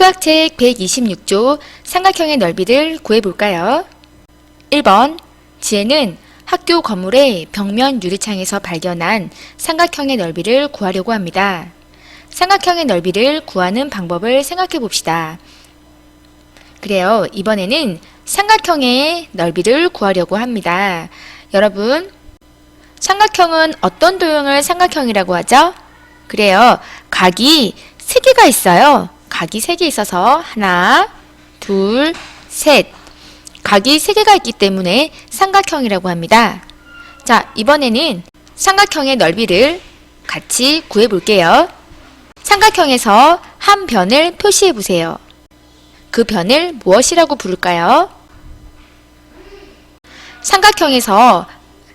수학책 126조 삼각형의 넓이를 구해볼까요? 1번 지혜는 학교 건물의 벽면 유리창에서 발견한 삼각형의 넓이를 구하려고 합니다. 삼각형의 넓이를 구하는 방법을 생각해 봅시다. 그래요. 이번에는 삼각형의 넓이를 구하려고 합니다. 여러분, 삼각형은 어떤 도형을 삼각형이라고 하죠? 그래요. 각이 3개가 있어요. 각이 3개 있어서 하나, 둘, 셋. 각이 3개가 있기 때문에 삼각형이라고 합니다. 자, 이번에는 삼각형의 넓이를 같이 구해 볼게요. 삼각형에서 한 변을 표시해 보세요. 그 변을 무엇이라고 부를까요? 삼각형에서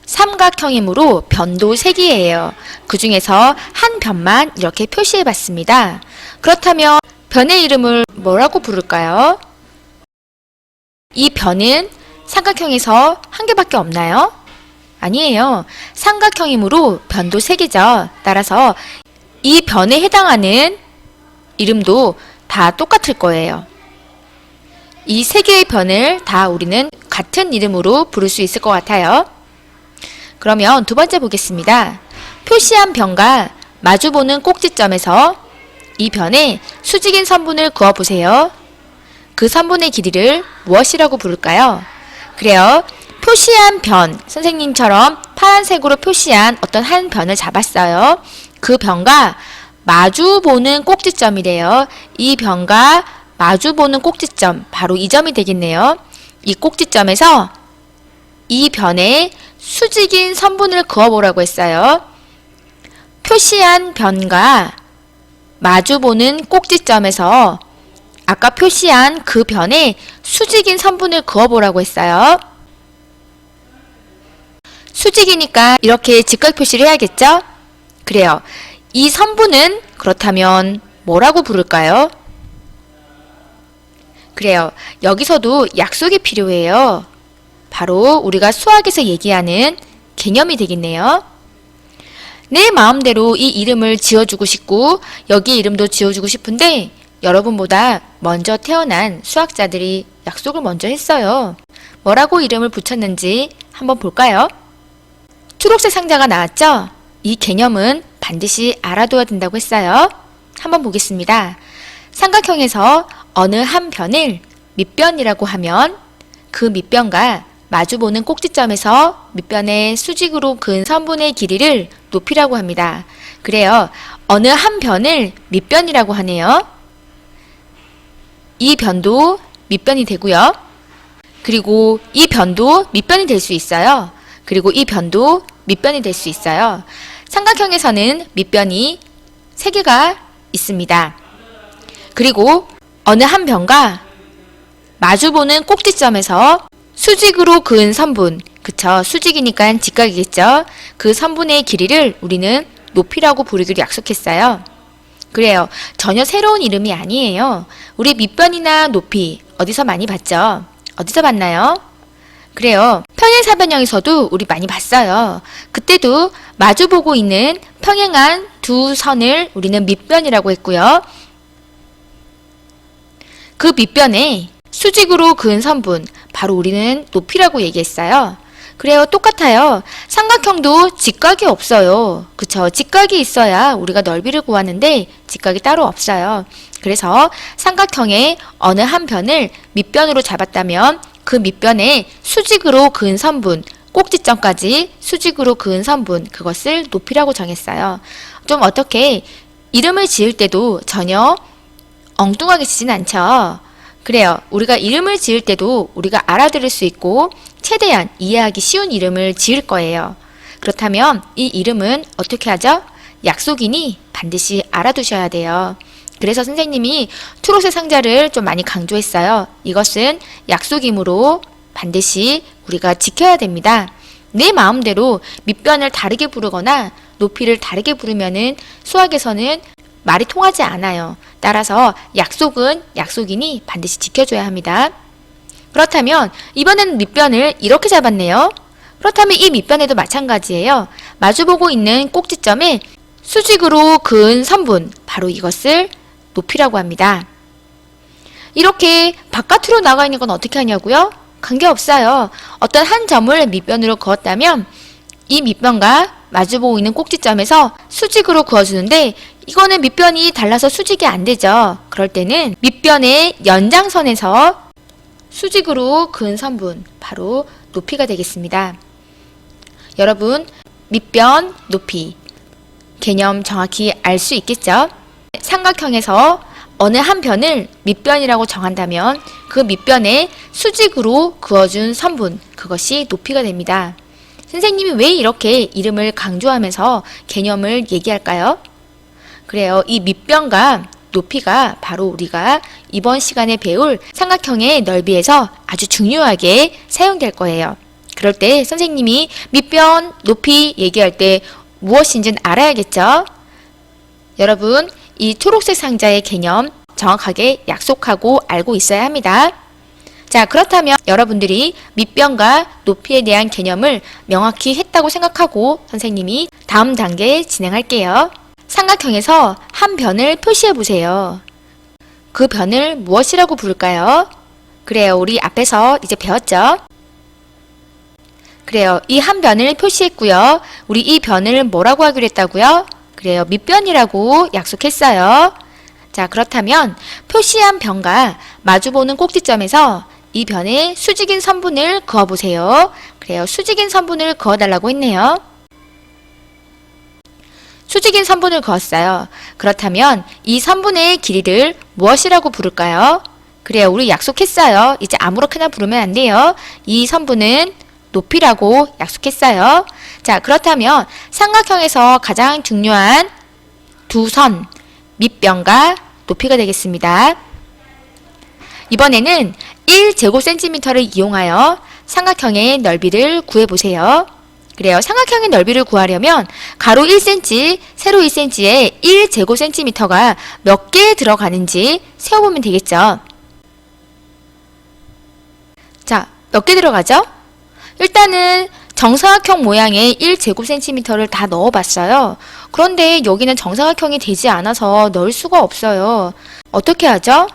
삼각형이므로 변도 3개예요. 그 중에서 한 변만 이렇게 표시해 봤습니다. 그렇다면 변의 이름을 뭐라고 부를까요? 이 변은 삼각형에서 한 개밖에 없나요? 아니에요. 삼각형이므로 변도 3개죠. 따라서 이 변에 해당하는 이름도 다 똑같을 거예요. 이 3개의 변을 다 우리는 같은 이름으로 부를 수 있을 것 같아요. 그러면 두 번째 보겠습니다. 표시한 변과 마주보는 꼭지점에서 이 변에 수직인 선분을 그어보세요. 그 선분의 길이를 무엇이라고 부를까요? 그래요. 표시한 변, 선생님처럼 파란색으로 표시한 어떤 한 변을 잡았어요. 그 변과 마주보는 꼭지점이래요. 이 변과 마주보는 꼭지점, 바로 이 점이 되겠네요. 이 꼭지점에서 이 변에 수직인 선분을 그어보라고 했어요. 표시한 변과 마주보는 꼭지점에서 아까 표시한 그 변에 수직인 선분을 그어보라고 했어요. 수직이니까 이렇게 직각 표시를 해야겠죠? 그래요. 이 선분은 그렇다면 뭐라고 부를까요? 그래요. 여기서도 약속이 필요해요. 바로 우리가 수학에서 얘기하는 개념이 되겠네요. 내 마음대로 이 이름을 지어주고 싶고 여기 이름도 지어주고 싶은데 여러분보다 먼저 태어난 수학자들이 약속을 먼저 했어요. 뭐라고 이름을 붙였는지 한번 볼까요? 초록색 상자가 나왔죠? 이 개념은 반드시 알아둬야 된다고 했어요. 한번 보겠습니다. 삼각형에서 어느 한 변을 밑변이라고 하면 그 밑변과 마주보는 꼭지점에서 밑변의 수직으로 그은 선분의 길이를 높이라고 합니다. 그래요. 어느 한 변을 밑변이라고 하네요. 이 변도 밑변이 되고요. 그리고 이 변도 밑변이 될 수 있어요. 그리고 이 변도 밑변이 될 수 있어요. 삼각형에서는 밑변이 3개가 있습니다. 그리고 어느 한 변과 마주보는 꼭지점에서 수직으로 그은 선분, 그쵸? 수직이니까 직각이겠죠? 그 선분의 길이를 우리는 높이라고 부르기로 약속했어요. 그래요. 전혀 새로운 이름이 아니에요. 우리 밑변이나 높이 어디서 많이 봤죠? 어디서 봤나요? 그래요. 평행사변형에서도 우리 많이 봤어요. 그때도 마주보고 있는 평행한 두 선을 우리는 밑변이라고 했고요. 그 밑변에 수직으로 그은 선분, 바로 우리는 높이라고 얘기했어요. 그래요. 똑같아요. 삼각형도 직각이 없어요. 그쵸? 직각이 있어야 우리가 넓이를 구하는데 직각이 따로 없어요. 그래서 삼각형의 어느 한 변을 밑변으로 잡았다면 그 밑변에 수직으로 그은 선분, 꼭지점까지 수직으로 그은 선분, 그것을 높이라고 정했어요. 좀 어떻게 이름을 지을 때도 전혀 엉뚱하게 지진 않죠. 그래요. 우리가 이름을 지을 때도 우리가 알아들을 수 있고 최대한 이해하기 쉬운 이름을 지을 거예요. 그렇다면 이 이름은 어떻게 하죠? 약속이니 반드시 알아두셔야 돼요. 그래서 선생님이 초록색 상자를 좀 많이 강조했어요. 이것은 약속이므로 반드시 우리가 지켜야 됩니다. 내 마음대로 밑변을 다르게 부르거나 높이를 다르게 부르면은 수학에서는 말이 통하지 않아요. 따라서 약속은 약속이니 반드시 지켜줘야 합니다. 그렇다면 이번에는 밑변을 이렇게 잡았네요. 그렇다면 이 밑변에도 마찬가지예요. 마주보고 있는 꼭지점에 수직으로 그은 선분, 바로 이것을 높이라고 합니다. 이렇게 바깥으로 나가 있는 건 어떻게 하냐고요? 관계없어요. 어떤 한 점을 밑변으로 그었다면 이 밑변과 마주보고 있는 꼭지점에서 수직으로 그어주는데 이거는 밑변이 달라서 수직이 안 되죠. 그럴 때는 밑변의 연장선에서 수직으로 그은 선분, 바로 높이가 되겠습니다. 여러분, 밑변, 높이 개념 정확히 알 수 있겠죠? 삼각형에서 어느 한 변을 밑변이라고 정한다면 그 밑변에 수직으로 그어준 선분, 그것이 높이가 됩니다. 선생님이 왜 이렇게 이름을 강조하면서 개념을 얘기할까요? 그래요. 이 밑변과 높이가 바로 우리가 이번 시간에 배울 삼각형의 넓이에서 아주 중요하게 사용될 거예요. 그럴 때 선생님이 밑변, 높이 얘기할 때 무엇인지는 알아야겠죠? 여러분, 이 초록색 상자의 개념 정확하게 약속하고 알고 있어야 합니다. 자, 그렇다면 여러분들이 밑변과 높이에 대한 개념을 명확히 했다고 생각하고 선생님이 다음 단계 진행할게요. 삼각형에서 한 변을 표시해 보세요. 그 변을 무엇이라고 부를까요? 그래요. 우리 앞에서 이제 배웠죠? 그래요. 이 한 변을 표시했고요. 우리 이 변을 뭐라고 하기로 했다고요? 그래요. 밑변이라고 약속했어요. 자, 그렇다면 표시한 변과 마주보는 꼭지점에서 이 변에 수직인 선분을 그어보세요. 그래요. 수직인 선분을 그어달라고 했네요. 수직인 선분을 그었어요. 그렇다면 이 선분의 길이를 무엇이라고 부를까요? 그래요. 우리 약속했어요. 이제 아무렇게나 부르면 안 돼요. 이 선분은 높이라고 약속했어요. 자, 그렇다면 삼각형에서 가장 중요한 두 선, 밑변과 높이가 되겠습니다. 이번에는 1제곱센티미터를 이용하여 삼각형의 넓이를 구해보세요. 그래요. 삼각형의 넓이를 구하려면 가로 1cm, 세로 1cm에 1제곱센티미터가 몇 개 들어가는지 세어보면 되겠죠. 자, 몇 개 들어가죠? 일단은 정사각형 모양의 1제곱센티미터를 다 넣어봤어요. 그런데 여기는 정사각형이 되지 않아서 넣을 수가 없어요. 어떻게 하죠?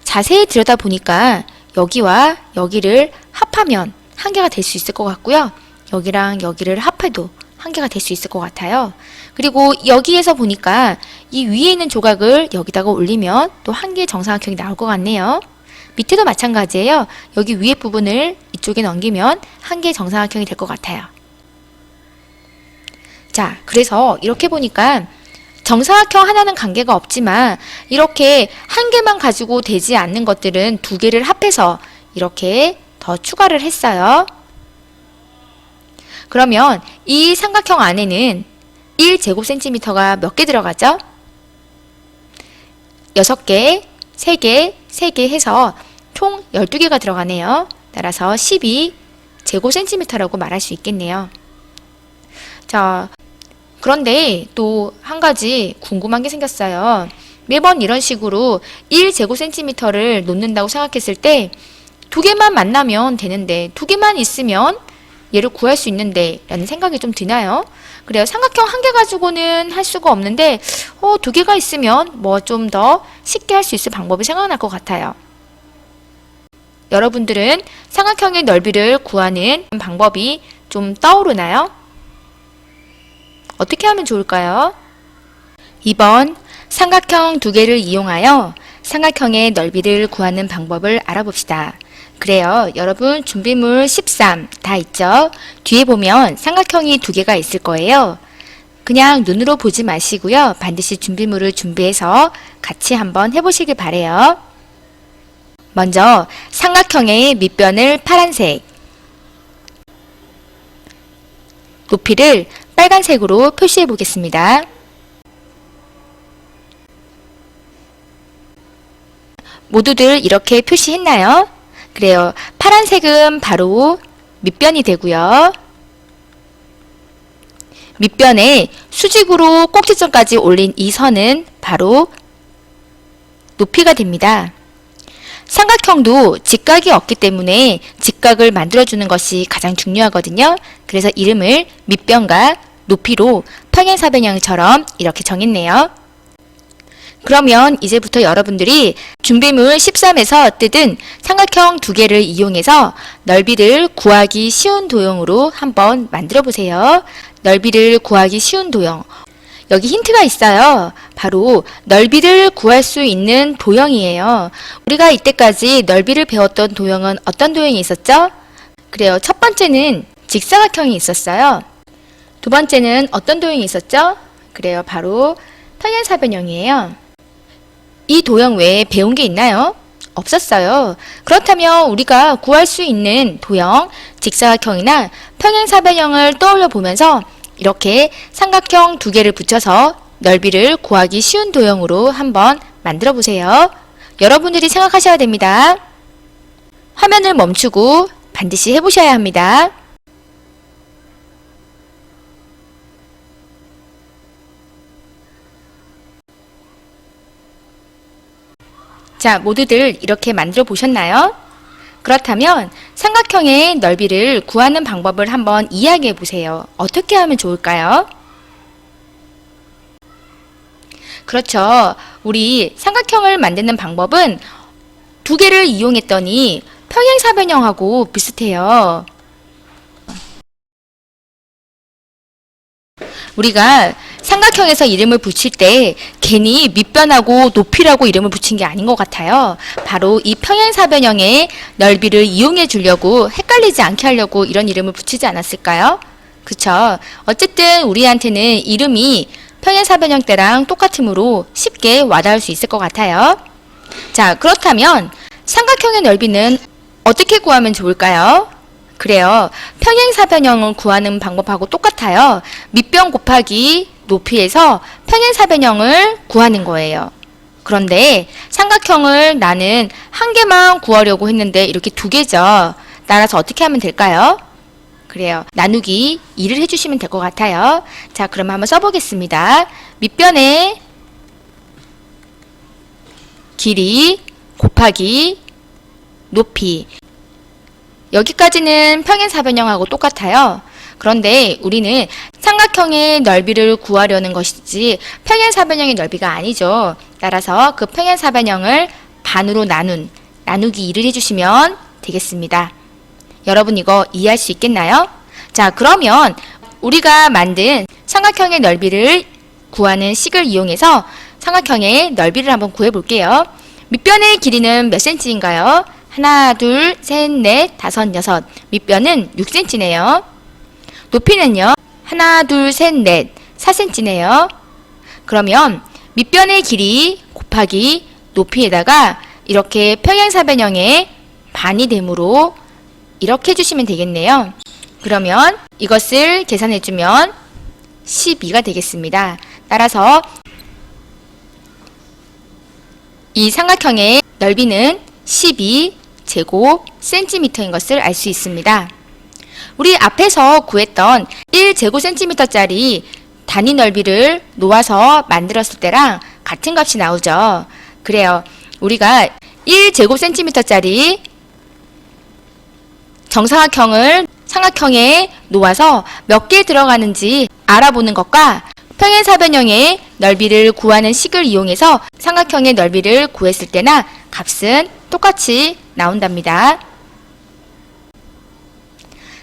자세히 들여다보니까 여기와 여기를 합하면 한 개가 될 수 있을 것 같고요. 여기랑 여기를 합해도 한 개가 될 수 있을 것 같아요. 그리고 여기에서 보니까 이 위에 있는 조각을 여기다가 올리면 또 한 개의 정사각형이 나올 것 같네요. 밑에도 마찬가지예요. 여기 위에 부분을 이쪽에 넘기면 한 개의 정사각형이 될 것 같아요. 자, 그래서 이렇게 보니까 정사각형 하나는 관계가 없지만 이렇게 한 개만 가지고 되지 않는 것들은 두 개를 합해서 이렇게 더 추가를 했어요. 그러면 이 삼각형 안에는 1제곱센티미터가 몇 개 들어가죠? 6개, 3개, 3개 해서 총 12개가 들어가네요. 따라서 12제곱센티미터라고 말할 수 있겠네요. 자, 그런데 또 한 가지 궁금한 게 생겼어요. 매번 이런 식으로 1제곱센티미터를 놓는다고 생각했을 때 두 개만 만나면 되는데 두 개만 있으면 얘를 구할 수 있는데 라는 생각이 좀 드나요? 그래요. 삼각형 한 개 가지고는 할 수가 없는데 두 개가 있으면 뭐 좀 더 쉽게 할 수 있을 방법이 생각날 것 같아요. 여러분들은 삼각형의 넓이를 구하는 방법이 좀 떠오르나요? 어떻게 하면 좋을까요? 2번, 삼각형 두 개를 이용하여 삼각형의 넓이를 구하는 방법을 알아봅시다. 그래요. 여러분 준비물 13 다 있죠? 뒤에 보면 삼각형이 두 개가 있을 거예요. 그냥 눈으로 보지 마시고요. 반드시 준비물을 준비해서 같이 한번 해보시길 바래요. 먼저 삼각형의 밑변을 파란색, 높이를 빨간색으로 표시해 보겠습니다. 모두들 이렇게 표시했나요? 그래요. 파란색은 바로 밑변이 되고요. 밑변에 수직으로 꼭지점까지 올린 이 선은 바로 높이가 됩니다. 삼각형도 직각이 없기 때문에 직각을 만들어주는 것이 가장 중요하거든요. 그래서 이름을 밑변과 높이로 평행사변형처럼 이렇게 정했네요. 그러면 이제부터 여러분들이 준비물 13에서 뜯은 삼각형 두 개를 이용해서 넓이를 구하기 쉬운 도형으로 한번 만들어 보세요. 넓이를 구하기 쉬운 도형. 여기 힌트가 있어요. 바로 넓이를 구할 수 있는 도형이에요. 우리가 이때까지 넓이를 배웠던 도형은 어떤 도형이 있었죠? 그래요. 첫 번째는 직사각형이 있었어요. 두 번째는 어떤 도형이 있었죠? 그래요. 바로 평행사변형이에요. 이 도형 외에 배운 게 있나요? 없었어요. 그렇다면 우리가 구할 수 있는 도형, 직사각형이나 평행사변형을 떠올려 보면서 이렇게 삼각형 두 개를 붙여서 넓이를 구하기 쉬운 도형으로 한번 만들어 보세요. 여러분들이 생각하셔야 됩니다. 화면을 멈추고 반드시 해보셔야 합니다. 자, 모두들 이렇게 만들어 보셨나요? 그렇다면 삼각형의 넓이를 구하는 방법을 한번 이야기해 보세요. 어떻게 하면 좋을까요? 그렇죠. 우리 삼각형을 만드는 방법은 두 개를 이용했더니 평행사변형하고 비슷해요. 우리가 삼각형에서 이름을 붙일 때 괜히 밑변하고 높이라고 이름을 붙인 게 아닌 것 같아요. 바로 이 평행사변형의 넓이를 이용해 주려고 헷갈리지 않게 하려고 이런 이름을 붙이지 않았을까요? 그쵸? 어쨌든 우리한테는 이름이 평행사변형 때랑 똑같으므로 쉽게 와닿을 수 있을 것 같아요. 자, 그렇다면 삼각형의 넓이는 어떻게 구하면 좋을까요? 그래요. 평행사변형을 구하는 방법하고 똑같아요. 밑변 곱하기 높이에서 평행사변형을 구하는 거예요. 그런데 삼각형을 나는 한 개만 구하려고 했는데 이렇게 두 개죠. 따라서 어떻게 하면 될까요? 그래요. 나누기 2를 해주시면 될 것 같아요. 자, 그럼 한번 써보겠습니다. 밑변의 길이 곱하기 높이. 여기까지는 평행사변형하고 똑같아요. 그런데 우리는 삼각형의 넓이를 구하려는 것이지 평행사변형의 넓이가 아니죠. 따라서 그 평행사변형을 반으로 나누기 2를 해주시면 되겠습니다. 여러분 이거 이해할 수 있겠나요? 자, 그러면 우리가 만든 삼각형의 넓이를 구하는 식을 이용해서 삼각형의 넓이를 한번 구해 볼게요. 밑변의 길이는 몇 cm인가요? 하나, 둘, 셋, 넷, 다섯, 여섯. 밑변은 6cm네요. 높이는요? 하나, 둘, 셋, 넷, 4cm네요. 그러면 밑변의 길이 곱하기 높이에다가 이렇게 평행사변형의 반이 되므로 이렇게 해주시면 되겠네요. 그러면 이것을 계산해주면 12가 되겠습니다. 따라서 이 삼각형의 넓이는 12제곱센티미터인 것을 알 수 있습니다. 우리 앞에서 구했던 1제곱센티미터짜리 단위 넓이를 놓아서 만들었을 때랑 같은 값이 나오죠. 그래요. 우리가 1제곱센티미터짜리 정사각형을 삼각형에 놓아서 몇 개 들어가는지 알아보는 것과 평행사변형의 넓이를 구하는 식을 이용해서 삼각형의 넓이를 구했을 때나 값은 똑같이 나온답니다.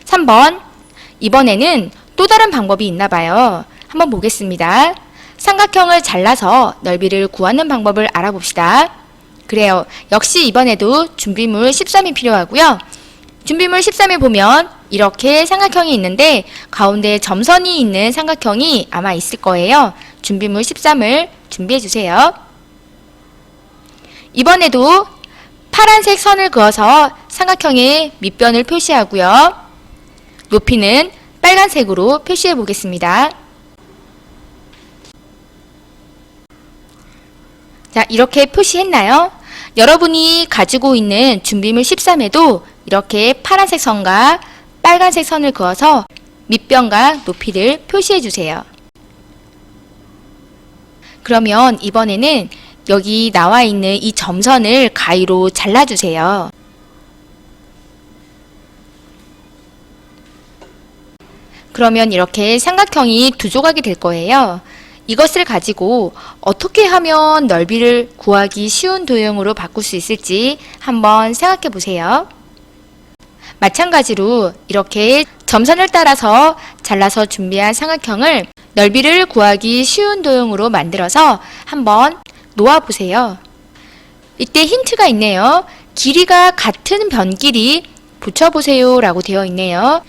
3번. 이번에는 또 다른 방법이 있나 봐요. 한번 보겠습니다. 삼각형을 잘라서 넓이를 구하는 방법을 알아봅시다. 그래요. 역시 이번에도 준비물 13이 필요하고요. 준비물 13에 보면 이렇게 삼각형이 있는데 가운데 점선이 있는 삼각형이 아마 있을 거예요. 준비물 13을 준비해 주세요. 이번에도 파란색 선을 그어서 삼각형의 밑변을 표시하고요. 높이는 빨간색으로 표시해 보겠습니다. 자, 이렇게 표시했나요? 여러분이 가지고 있는 준비물 13에도 이렇게 파란색 선과 빨간색 선을 그어서 밑변과 높이를 표시해 주세요. 그러면 이번에는 여기 나와 있는 이 점선을 가위로 잘라주세요. 그러면 이렇게 삼각형이 두 조각이 될 거예요. 이것을 가지고 어떻게 하면 넓이를 구하기 쉬운 도형으로 바꿀 수 있을지 한번 생각해 보세요. 마찬가지로 이렇게 점선을 따라서 잘라서 준비한 삼각형을 넓이를 구하기 쉬운 도형으로 만들어서 한번 놓아보세요. 이때 힌트가 있네요. 길이가 같은 변길이 붙여보세요 라고 되어 있네요.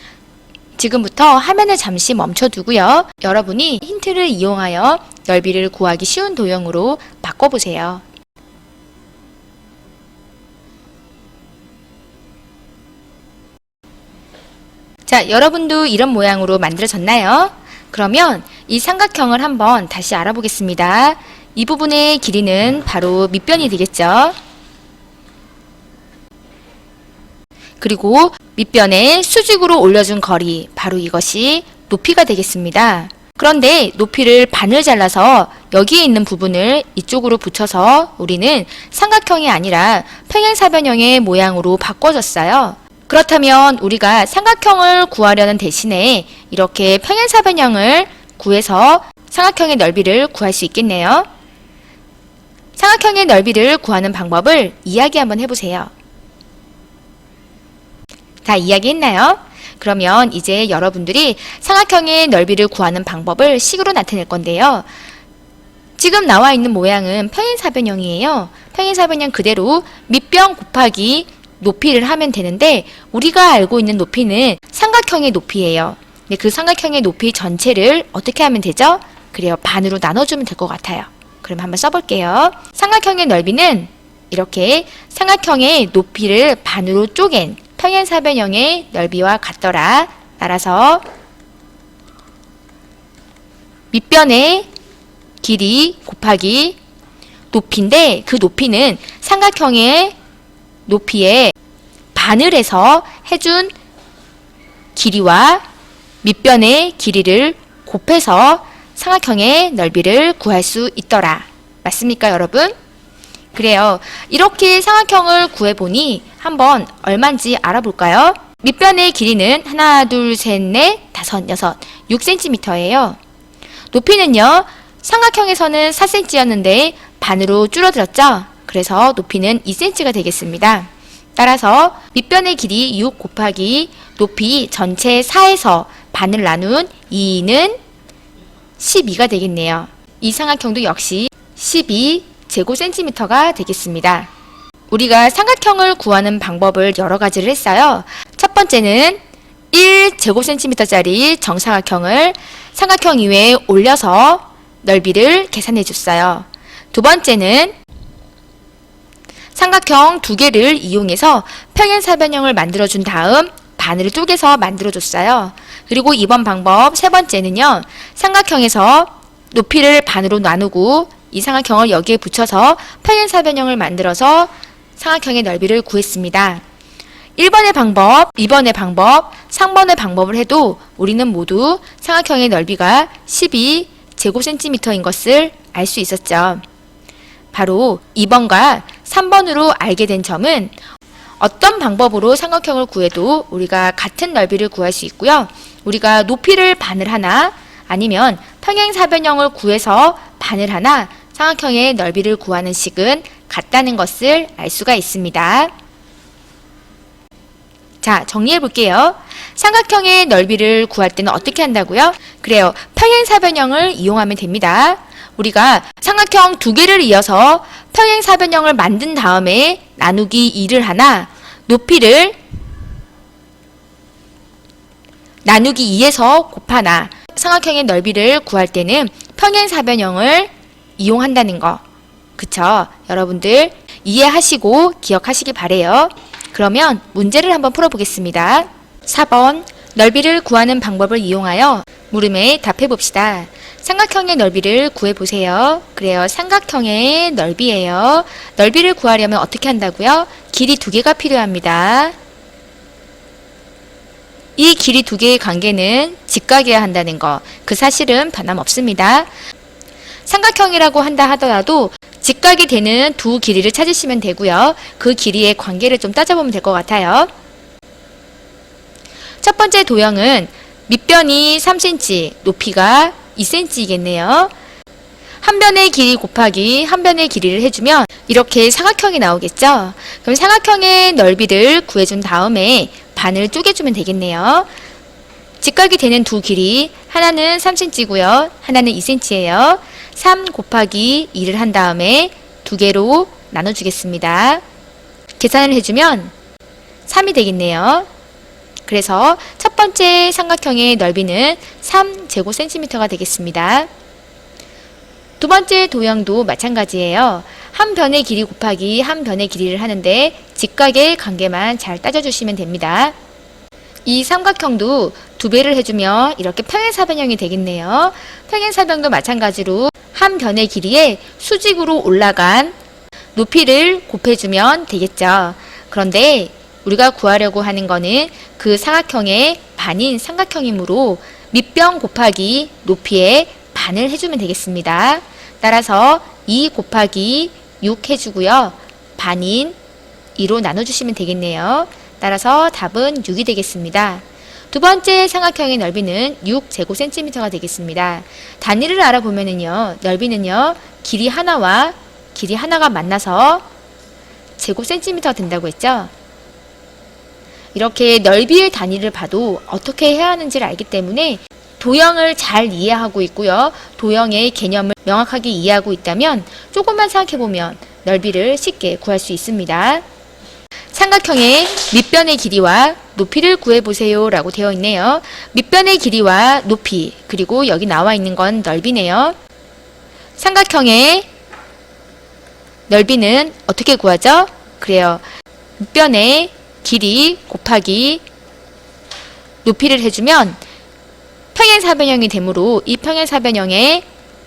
지금부터 화면을 잠시 멈춰두고요. 여러분이 힌트를 이용하여 넓이를 구하기 쉬운 도형으로 바꿔보세요. 자, 여러분도 이런 모양으로 만들어졌나요? 그러면 이 삼각형을 한번 다시 알아보겠습니다. 이 부분의 길이는 바로 밑변이 되겠죠. 그리고 밑변에 수직으로 올려준 거리, 바로 이것이 높이가 되겠습니다. 그런데 높이를 반을 잘라서 여기에 있는 부분을 이쪽으로 붙여서 우리는 삼각형이 아니라 평행사변형의 모양으로 바꿔줬어요. 그렇다면 우리가 삼각형을 구하려는 대신에 이렇게 평행사변형을 구해서 삼각형의 넓이를 구할 수 있겠네요. 삼각형의 넓이를 구하는 방법을 이야기 한번 해보세요. 다 이야기했나요? 그러면 이제 여러분들이 삼각형의 넓이를 구하는 방법을 식으로 나타낼 건데요. 지금 나와 있는 모양은 평행사변형이에요. 평행사변형 그대로 밑변 곱하기 높이를 하면 되는데 우리가 알고 있는 높이는 삼각형의 높이예요. 근데 그 삼각형의 높이 전체를 어떻게 하면 되죠? 그래요. 반으로 나눠주면 될 것 같아요. 그럼 한번 써볼게요. 삼각형의 넓이는 이렇게 삼각형의 높이를 반으로 쪼갠 평행사변형의 넓이와 같더라. 따라서 밑변의 길이 곱하기 높이인데 그 높이는 삼각형의 높이에 반을 해서 해준 길이와 밑변의 길이를 곱해서 삼각형의 넓이를 구할 수 있더라. 맞습니까, 여러분? 그래요. 이렇게 삼각형을 구해보니 한번 얼마인지 알아볼까요? 밑변의 길이는 하나, 둘, 셋, 넷, 다섯, 여섯, 6cm예요. 높이는요, 삼각형에서는 4cm였는데 반으로 줄어들었죠? 그래서 높이는 2cm가 되겠습니다. 따라서 밑변의 길이 6 곱하기 높이 전체 4에서 반을 나눈 2는 12가 되겠네요. 이 삼각형도 역시 12제곱센티미터가 되겠습니다. 우리가 삼각형을 구하는 방법을 여러 가지를 했어요. 첫 번째는 1제곱센티미터짜리 정사각형을 삼각형 위에 올려서 넓이를 계산해 줬어요. 두 번째는 삼각형 두 개를 이용해서 평행사변형을 만들어준 다음 반을 쪼개서 만들어줬어요. 그리고 이번 방법 세 번째는요. 삼각형에서 높이를 반으로 나누고 이 삼각형을 여기에 붙여서 평행사변형을 만들어서 삼각형의 넓이를 구했습니다. 1번의 방법, 2번의 방법, 3번의 방법을 해도 우리는 모두 삼각형의 넓이가 12제곱센티미터인 것을 알 수 있었죠. 바로 2번과 3번으로 알게 된 점은 어떤 방법으로 삼각형을 구해도 우리가 같은 넓이를 구할 수 있고요. 우리가 높이를 반을 하나 아니면 평행사변형을 구해서 반을 하나 삼각형의 넓이를 구하는 식은 같다는 것을 알 수가 있습니다. 자, 정리해 볼게요. 삼각형의 넓이를 구할 때는 어떻게 한다고요? 그래요. 평행사변형을 이용하면 됩니다. 우리가 삼각형 두 개를 이어서 평행사변형을 만든 다음에 나누기 2를 하나, 높이를 나누기 2에서 곱하나 삼각형의 넓이를 구할 때는 평행사변형을 이용한다는 거. 그쵸? 여러분들 이해하시고 기억하시기 바래요. 그러면 문제를 한번 풀어보겠습니다. 4번 넓이를 구하는 방법을 이용하여 물음에 답해봅시다. 삼각형의 넓이를 구해보세요. 그래요. 삼각형의 넓이에요. 넓이를 구하려면 어떻게 한다고요? 길이 두 개가 필요합니다. 이 길이 두 개의 관계는 직각이어야 한다는 거. 그 사실은 변함없습니다. 삼각형이라고 한다 하더라도 직각이 되는 두 길이를 찾으시면 되고요. 그 길이의 관계를 좀 따져보면 될 것 같아요. 첫 번째 도형은 밑변이 3cm, 높이가 2cm이겠네요. 한 변의 길이 곱하기 한 변의 길이를 해주면 이렇게 삼각형이 나오겠죠? 그럼 삼각형의 넓이를 구해준 다음에 반을 쪼개주면 되겠네요. 직각이 되는 두 길이, 하나는 3cm고요. 하나는 2cm예요. 3 곱하기 2를 한 다음에 두 개로 나눠주겠습니다. 계산을 해주면 3이 되겠네요. 그래서 첫 번째 삼각형의 넓이는 3제곱cm가 되겠습니다. 두 번째 도형도 마찬가지예요. 한 변의 길이 곱하기 한 변의 길이를 하는데 직각의 관계만 잘 따져주시면 됩니다. 이 삼각형도 두 배를 해주면 이렇게 평행사변형이 되겠네요. 평행사변도 마찬가지로 한 변의 길이에 수직으로 올라간 높이를 곱해주면 되겠죠. 그런데 우리가 구하려고 하는 거는 그 삼각형의 반인 삼각형이므로 밑변 곱하기 높이의 반을 해주면 되겠습니다. 따라서 2 곱하기 6 해주고요. 반인 2로 나눠주시면 되겠네요. 따라서 답은 6이 되겠습니다. 두 번째 삼각형의 넓이는 6제곱cm가 되겠습니다. 단위를 알아보면은요, 넓이는요, 길이 하나와 길이 하나가 만나서 제곱cm가 된다고 했죠. 이렇게 넓이의 단위를 봐도 어떻게 해야 하는지를 알기 때문에 도형을 잘 이해하고 있고요. 도형의 개념을 명확하게 이해하고 있다면 조금만 생각해보면 넓이를 쉽게 구할 수 있습니다. 삼각형의 밑변의 길이와 높이를 구해보세요 라고 되어 있네요. 밑변의 길이와 높이, 그리고 여기 나와 있는 건 넓이네요. 삼각형의 넓이는 어떻게 구하죠? 그래요. 밑변의 길이 곱하기 높이를 해주면 평행사변형이 되므로 이 평행사변형의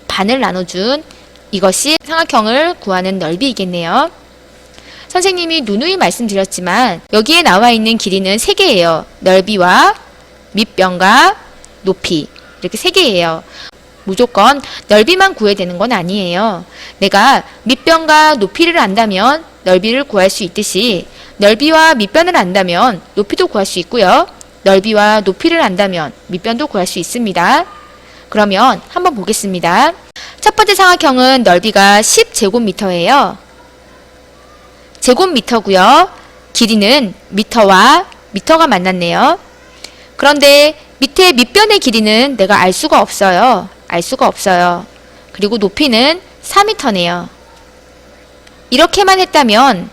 반을 나눠준 이것이 삼각형을 구하는 넓이이겠네요. 선생님이 누누이 말씀드렸지만 여기에 나와 있는 길이는 3개예요. 넓이와 밑변과 높이, 이렇게 3개예요. 무조건 넓이만 구해야 되는 건 아니에요. 내가 밑변과 높이를 안다면 넓이를 구할 수 있듯이 넓이와 밑변을 안다면 높이도 구할 수 있고요. 넓이와 높이를 안다면 밑변도 구할 수 있습니다. 그러면 한번 보겠습니다. 첫 번째 삼각형은 넓이가 10제곱미터예요. 제곱미터고요. 길이는 미터와 미터가 만났네요. 그런데 밑에 밑변의 길이는 내가 알 수가 없어요. 알 수가 없어요. 그리고 높이는 4m네요. 이렇게만 했다면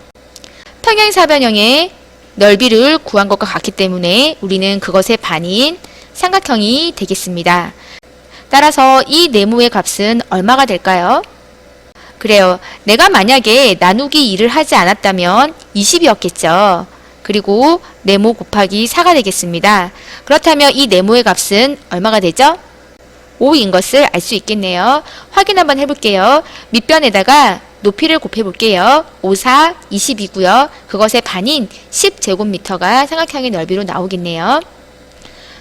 평행사변형의 넓이를 구한 것과 같기 때문에 우리는 그것의 반인 삼각형이 되겠습니다. 따라서 이 네모의 값은 얼마가 될까요? 그래요. 내가 만약에 나누기 2를 하지 않았다면 20이었겠죠. 그리고 네모 곱하기 4가 되겠습니다. 그렇다면 이 네모의 값은 얼마가 되죠? 5인 것을 알 수 있겠네요. 확인 한번 해볼게요. 밑변에다가 높이를 곱해볼게요. 5, 4, 20이고요. 그것의 반인 10제곱미터가 삼각형의 넓이로 나오겠네요.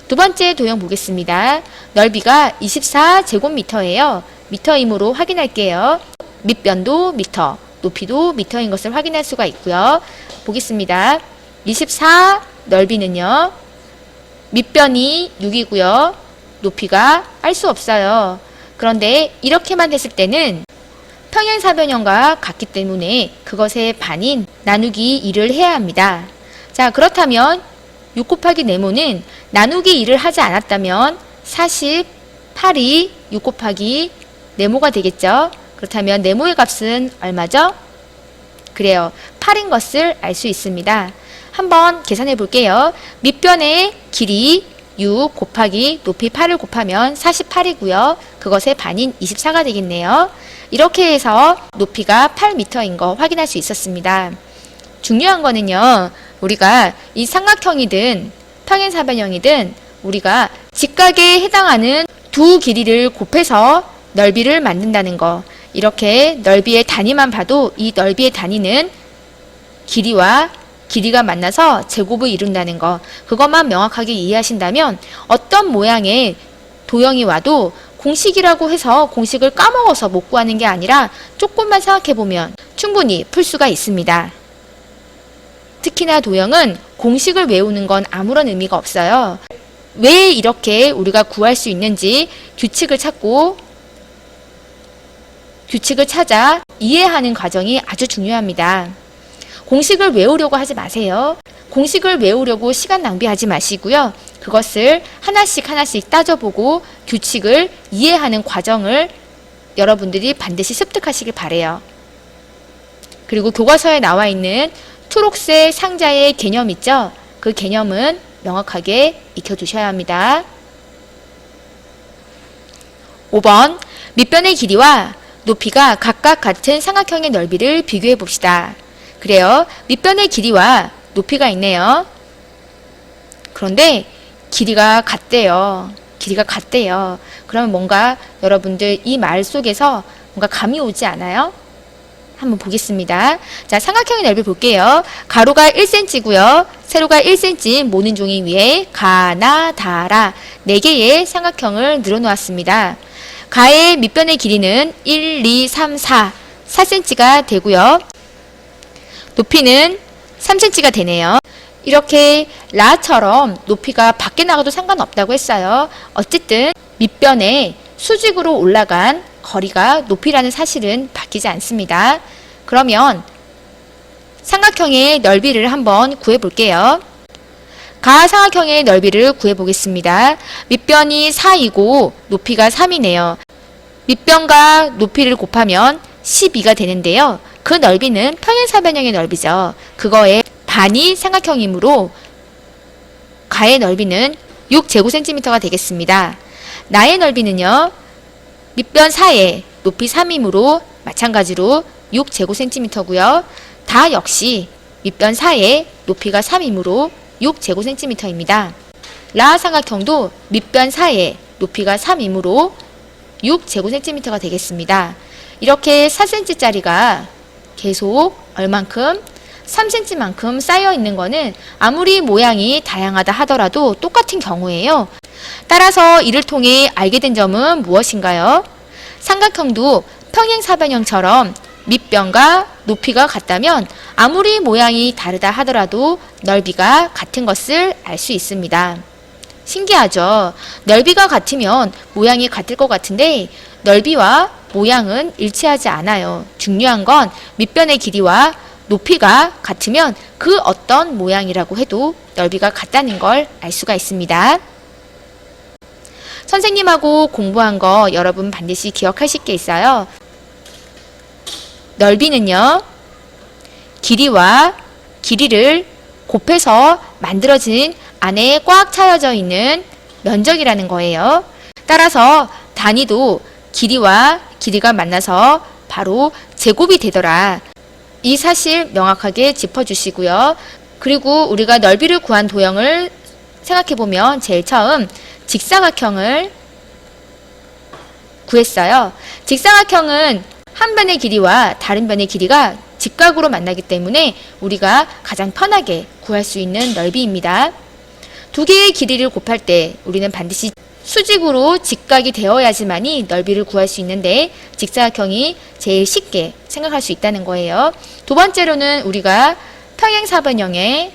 두 번째 도형 보겠습니다. 넓이가 24제곱미터예요. 미터이므로 확인할게요. 밑변도 미터, 높이도 미터인 것을 확인할 수가 있고요. 보겠습니다. 24 넓이는요. 밑변이 6이고요. 높이가 알 수 없어요. 그런데 이렇게만 했을 때는 평행사변형과 같기 때문에 그것의 반인 나누기 2를 해야 합니다. 자, 그렇다면 6 곱하기 네모는 나누기 2를 하지 않았다면 48이 6 곱하기 네모가 되겠죠. 그렇다면 네모의 값은 얼마죠? 그래요. 8인 것을 알 수 있습니다. 한번 계산해 볼게요. 밑변의 길이 6 곱하기 높이 8을 곱하면 48이고요. 그것의 반인 24가 되겠네요. 이렇게 해서 높이가 8m인 거 확인할 수 있었습니다. 중요한 거는요. 우리가 이 삼각형이든 평행사변형이든 우리가 직각에 해당하는 두 길이를 곱해서 넓이를 만든다는 거. 이렇게 넓이의 단위만 봐도 이 넓이의 단위는 길이와 길이가 만나서 제곱을 이룬다는 거. 그것만 명확하게 이해하신다면 어떤 모양의 도형이 와도 공식이라고 해서 공식을 까먹어서 못 구하는 게 아니라 조금만 생각해보면 충분히 풀 수가 있습니다. 특히나 도형은 공식을 외우는 건 아무런 의미가 없어요. 왜 이렇게 우리가 구할 수 있는지 규칙을 찾고 규칙을 찾아 이해하는 과정이 아주 중요합니다. 공식을 외우려고 하지 마세요. 공식을 외우려고 시간 낭비하지 마시고요. 그것을 하나씩 하나씩 따져보고 규칙을 이해하는 과정을 여러분들이 반드시 습득하시길 바래요. 그리고 교과서에 나와 있는 초록색 상자의 개념 있죠? 그 개념은 명확하게 익혀두셔야 합니다. 5번, 밑변의 길이와 높이가 각각 같은 삼각형의 넓이를 비교해 봅시다. 그래요. 밑변의 길이와 높이가 있네요. 그런데 길이가 같대요. 길이가 같대요. 그러면 뭔가 여러분들 이 말 속에서 뭔가 감이 오지 않아요? 한번 보겠습니다. 자, 삼각형의 넓이 볼게요. 가로가 1cm고요. 세로가 1cm 모는 종이 위에 가나 다라 4개의 삼각형을 늘어놓았습니다. 가의 밑변의 길이는 1, 2, 3, 4cm가 되고요. 높이는 3cm가 되네요. 이렇게 라처럼 높이가 밖에 나가도 상관없다고 했어요. 어쨌든 밑변에 수직으로 올라간 거리가 높이라는 사실은 바뀌지 않습니다. 그러면 삼각형의 넓이를 한번 구해 볼게요. 가 삼각형의 넓이를 구해 보겠습니다. 밑변이 4이고 높이가 3이네요. 밑변과 높이를 곱하면 12가 되는데요. 그 넓이는 평행사변형의 넓이죠. 그거의 반이 삼각형이므로 가의 넓이는 6제곱cm가 되겠습니다. 나의 넓이는요. 밑변 4에 높이 3이므로 마찬가지로 6제곱cm고요. 다 역시 밑변 4에 높이가 3이므로 6제곱cm입니다. 라 삼각형도 밑변 4에 높이가 3이므로 6제곱cm가 되겠습니다. 이렇게 4cm짜리가 계속 얼만큼? 3cm만큼 쌓여 있는 거는 아무리 모양이 다양하다 하더라도 똑같은 경우예요. 따라서 이를 통해 알게 된 점은 무엇인가요? 삼각형도 평행사변형처럼 밑변과 높이가 같다면 아무리 모양이 다르다 하더라도 넓이가 같은 것을 알 수 있습니다. 신기하죠? 넓이가 같으면 모양이 같을 것 같은데 넓이와 모양은 일치하지 않아요. 중요한 건 밑변의 길이와 높이가 같으면 그 어떤 모양이라고 해도 넓이가 같다는 걸 알 수가 있습니다. 선생님하고 공부한 거 여러분 반드시 기억하실 게 있어요. 넓이는요, 길이와 길이를 곱해서 만들어진 안에 꽉 차여져 있는 면적이라는 거예요. 따라서 단위도 길이와 길이가 만나서 바로 제곱이 되더라. 이 사실 명확하게 짚어주시고요. 그리고 우리가 넓이를 구한 도형을 생각해보면 제일 처음 직사각형을 구했어요. 직사각형은 한 변의 길이와 다른 변의 길이가 직각으로 만나기 때문에 우리가 가장 편하게 구할 수 있는 넓이입니다. 두 개의 길이를 곱할 때 우리는 반드시 수직으로 직각이 되어야지만이 넓이를 구할 수 있는데 직사각형이 제일 쉽게 생각할 수 있다는 거예요. 두 번째로는 우리가 평행사변형의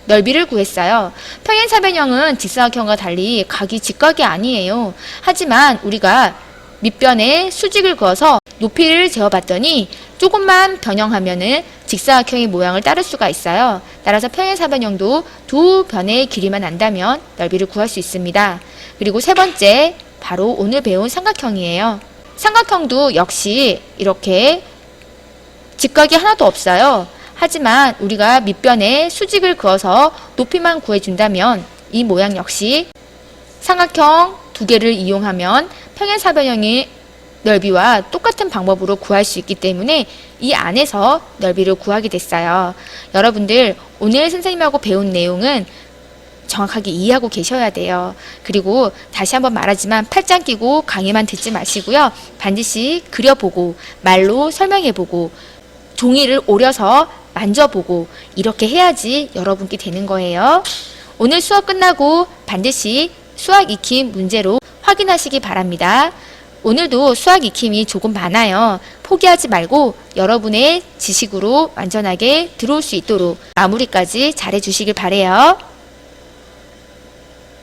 넓이를 구했어요. 평행사변형은 직사각형과 달리 각이 직각이 아니에요. 하지만 우리가 밑변에 수직을 그어서 높이를 재어봤더니 조금만 변형하면은 직사각형의 모양을 따를 수가 있어요. 따라서 평행사변형도 두 변의 길이만 안다면 넓이를 구할 수 있습니다. 그리고 세 번째, 바로 오늘 배운 삼각형이에요. 삼각형도 역시 이렇게 직각이 하나도 없어요. 하지만 우리가 밑변에 수직을 그어서 높이만 구해준다면 이 모양 역시 삼각형 두 개를 이용하면 평행사변형의 넓이와 똑같은 방법으로 구할 수 있기 때문에 이 안에서 넓이를 구하게 됐어요. 여러분들 오늘 선생님하고 배운 내용은 정확하게 이해하고 계셔야 돼요. 그리고 다시 한번 말하지만 팔짱 끼고 강의만 듣지 마시고요. 반드시 그려보고 말로 설명해보고 종이를 오려서 만져보고 이렇게 해야지 여러분께 되는 거예요. 오늘 수업 끝나고 반드시 수학 익힘 문제로 확인하시기 바랍니다. 오늘도 수학 익힘이 조금 많아요. 포기하지 말고 여러분의 지식으로 완전하게 들어올 수 있도록 마무리까지 잘해주시길 바래요.